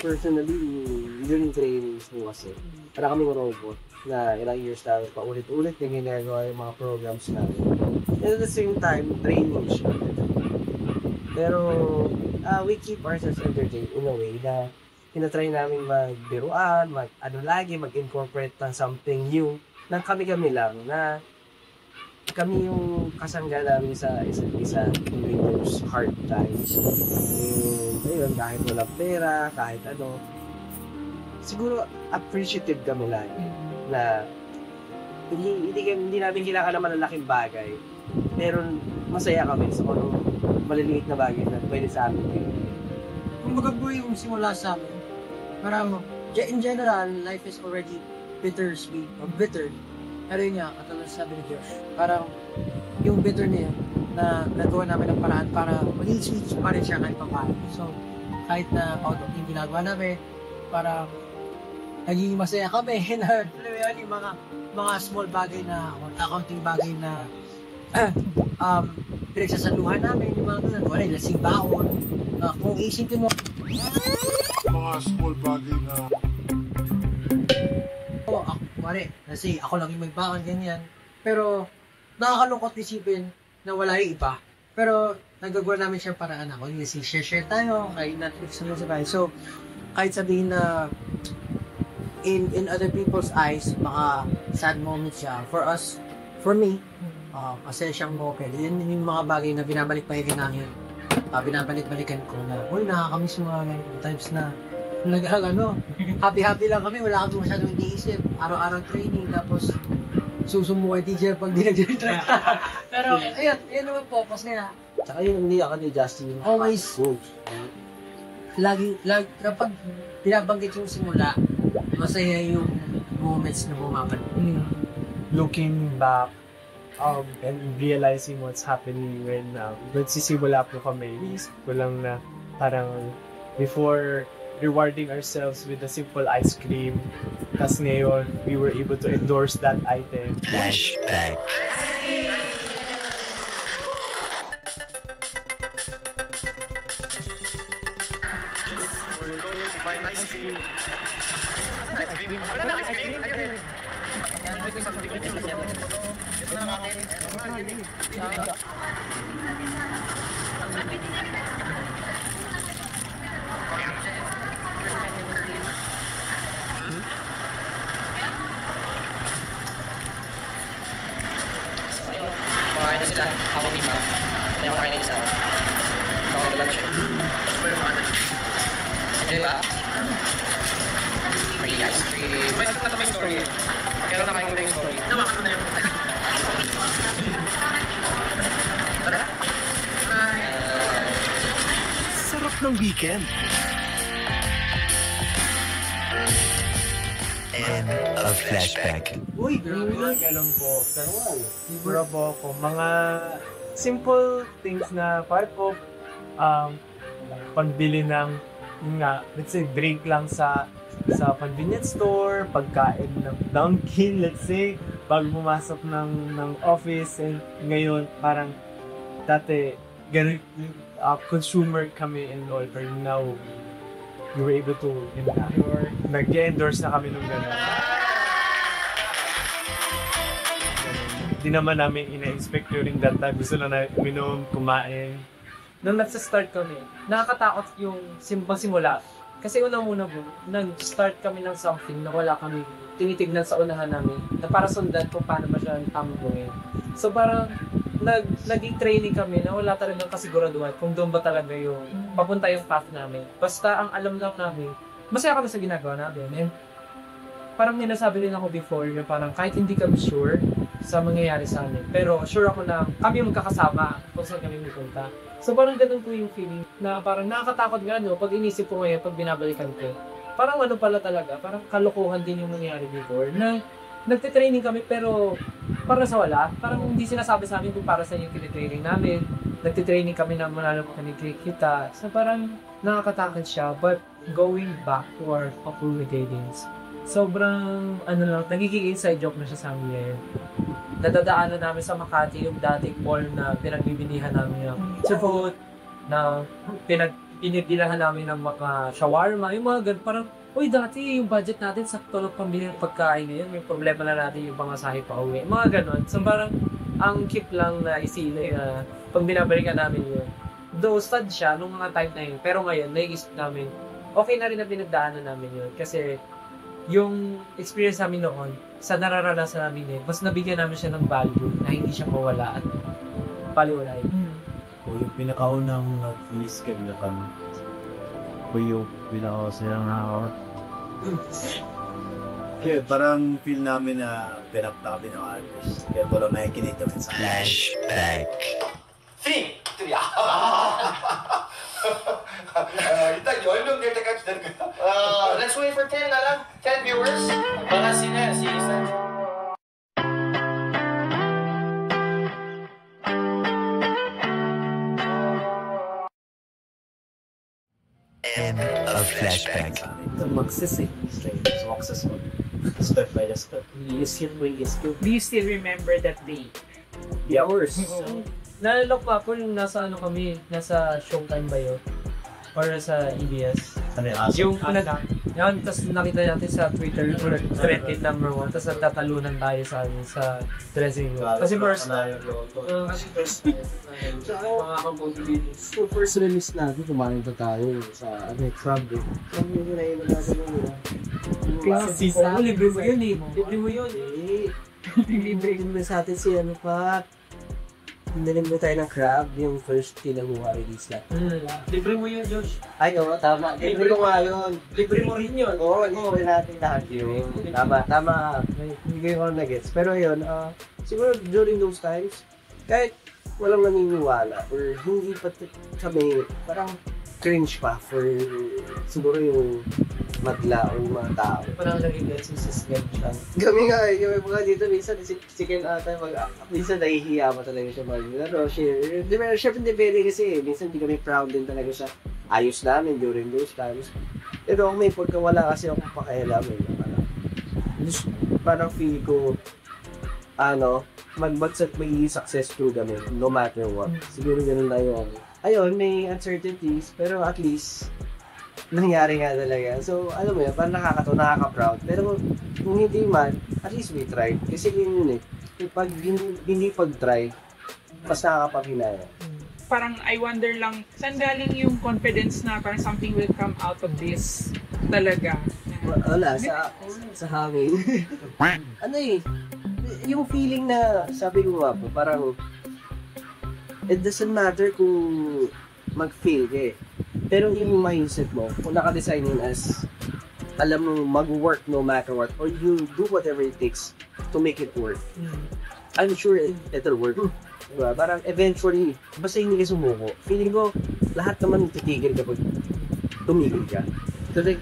personally, during trainings mo kasi, para kaming robot na ilang years namin paulit-ulit na ginagawa yung mga programs namin. And at the same time, training siya. Pero, we keep ourselves entertained in a way na tinatry namin magbiruan, mag-incorporate ng something new na kami-kami lang, na kami yung kasangga namin sa isa't isa during those hard times. And, ayun, kahit walang pera, kahit ano, siguro appreciative kami lagi na hindi namin kailangan ng malalaking bagay, pero masaya kami sa kung maliliit na bagay na pwede sa amin. Kumbaga po yung simula sa amin, parang in general, life is already bittersweet or bitter. Pero yun nga, katulad sabi ni Josh, parang yung bitter na yun, na nagawa namin ng paraan para maging sweet pa rin siya kahit pa paano. So, kahit na pautot yung ginagawa namin, parang naging masaya kami na yung mga small bagay na, accounting bagay na pinagsasaluhan namin, yung mga ganun, wala, lasing baon. Kung isipin mo, mga small bagay na kasi ako lang yung may baon, ganyan. Pero, nakakalungkot isipin na wala yung iba. Pero, nagagawa namin siya paraan ako. Kasi share tayo, kahit Netflix naman sa bahay. So, kahit sabihin na in other people's eyes, baka sad moment siya. For me, masaya siyang moment. Yun yung mga bagay na binabalik-balikan namin. Binabalik-balikan ko na, nakakamiss mga times na happy-happy lang kami, wala kami masyadong iniisip. Araw-araw training, tapos susumo kay teacher pag di nag-train. Pero, ayun naman po, kasi nga. Tsaka yung hindi ako ni Justin. Always, lagi, kapag binabanggit yung simula, masaya yung moments na bumabalik. Looking back, and realizing what's happening when nagsisimula po kami, iisip ko lang na parang before rewarding ourselves with a simple ice cream, tas ngayon, we were able to endorse that item. Flashback. Kumakain na sila, ako ni Ma. Hindi ako kain na isa. Ako mag-lunch. Di ba? Free ice cream. May sagot na may story. Pero nakain ko na yung story. Nawakan mo na yung Sarap ng weekend. End of flashback. Uy, Ganun po. Siguro po ako, mga simple things na part of pagbili ng, let's say, drink lang sa convenience store, pagkain ng Dunkin', let's say, bago pumasok ng office, and ngayon, parang dati, ganun, consumer kami and all, but now, we were able to nag-endorse na kami nung gano'n. Hindi naman namin ina-expect during that time. Gusto lang na uminom, kumain. Nung nagsa-start kami, nakakatakot yung simula. Kasi unang-una po, nag-start kami ng something na wala kami tinitignan sa unahan namin na para sundan kung paano ba siya tamang gawin. So parang naging training kami na wala talagang kasiguraduhan kung doon ba talaga yung papunta yung path namin. Basta ang alam lang namin, masaya kami sa ginagawa namin. And parang ninasabi din ako before na parang kahit hindi kami sure sa mangyayari sa amin, pero sure ako na kami yung magkakasama kung saan kami pupunta. So parang ganun po yung feeling na parang nakakatakot nga pag inisip ko ngayon, pag binabalikan ko. Parang pala talaga, parang kalokohan din yung nangyayari before na nagte-training kami pero para sa wala. Parang hindi sinasabi sa amin kung para sa yung tinitraining namin. Nagte-training kami na manalo kami kita. So parang nakakatakot siya, but going back to our opportunity days, sobrang nagiging inside joke na siya sa amin ngayon. Nadadaanan namin sa Makati yung dating mall na pinagbibinihan namin yung food na pinibilahan namin ng mga shawarma, yung mga ganun, parang, uy, dati yung budget natin sakto lang pambili ng pagkain ngayon, may problema na natin yung pangasahe pa uwi, mga ganun. So parang, ang cute lang na isili na pag binabalikan namin yun. Though sad siya nung mga time na yun, pero ngayon, naiisip namin, okay na rin na pinagdaanan namin yun. Kasi, yung experience namin noon, sa nararanasan namin eh, mas nabigyan namin siya ng value na hindi siya mawala at paliwalay. O yung pinakaunang nag-miss kami na kami. O yung pinakasayang nakakawa. Kaya parang feel namin na pinaktabi ng artist. Kaya parang nakikinig kami sa Flashback. 3, 2, let's wait for 10 na lang. 10 viewers. Mga si Isa. End of flashback. Ito magsis eh. Successful. Step by step. Do you still remember that day? The hours. Naalala ko ako yung nasa ano kami, nasa Showtime ba yun? Or sa EBS. Ano yung aso? Yung yan, tapos nakita natin sa Twitter, trend hit number 1, tapos nagtatalunan tayo sa dressing room. Kasi first, mga kapag-release. So, first release natin, kumain pa tayo sa crab eh. Ano yung naiwan natin yun? Classes. Oo, libre mo yun eh. Libre mo yun. Libre mo sa atin si ano pa. Nalimbo tayo ng crab, yung first tinaguha release natin. Libre mo yun, Josh. Ay, oo, tama. Libre ko nga yun. Libre mo rin yun. Oo, libre natin lahat yun. Tama. Hindi ko na-gets. Pero yun, siguro during those times, kahit walang naniniwala or hindi pa kami, parang cringe pa for siguro yung madla o yung mga tao. Parang naging lessons is ganun siya. Kami nga, yung mga dito, minsan, si Ken ata, minsan nahihiya pa talaga siya mag-laro, share. Syempre, depende kasi, minsan di kami proud din talaga sa ayos namin during those times. Pero kung may pagkawala kasi akong pakialam, parang feel ko, may successful kami, no matter what. Siguro ganun na yun. Ayun, may uncertainties, pero at least, nangyari nga talaga. So, alam mo yun, parang nakaka-proud. Pero kung hindi man, at least we tried. Kasi yun eh. Pag hindi pag-try, mas nakakapaghinaya. Parang I wonder lang, saan galing yung confidence na parang something will come out of this talaga? Wala, sa hangin. Ano eh, yung feeling na, sabi ko nga po, parang, it doesn't matter kung mag-fail ka eh. Pero yung mindset mo, kung naka-design yun as, alam mo, mag-work no matter what, or you do whatever it takes to make it work. I'm sure it'll work. Diba? Parang eventually, basta hindi ka sumuko. Feeling ko, lahat naman titigil kapag tumigil ka. So like,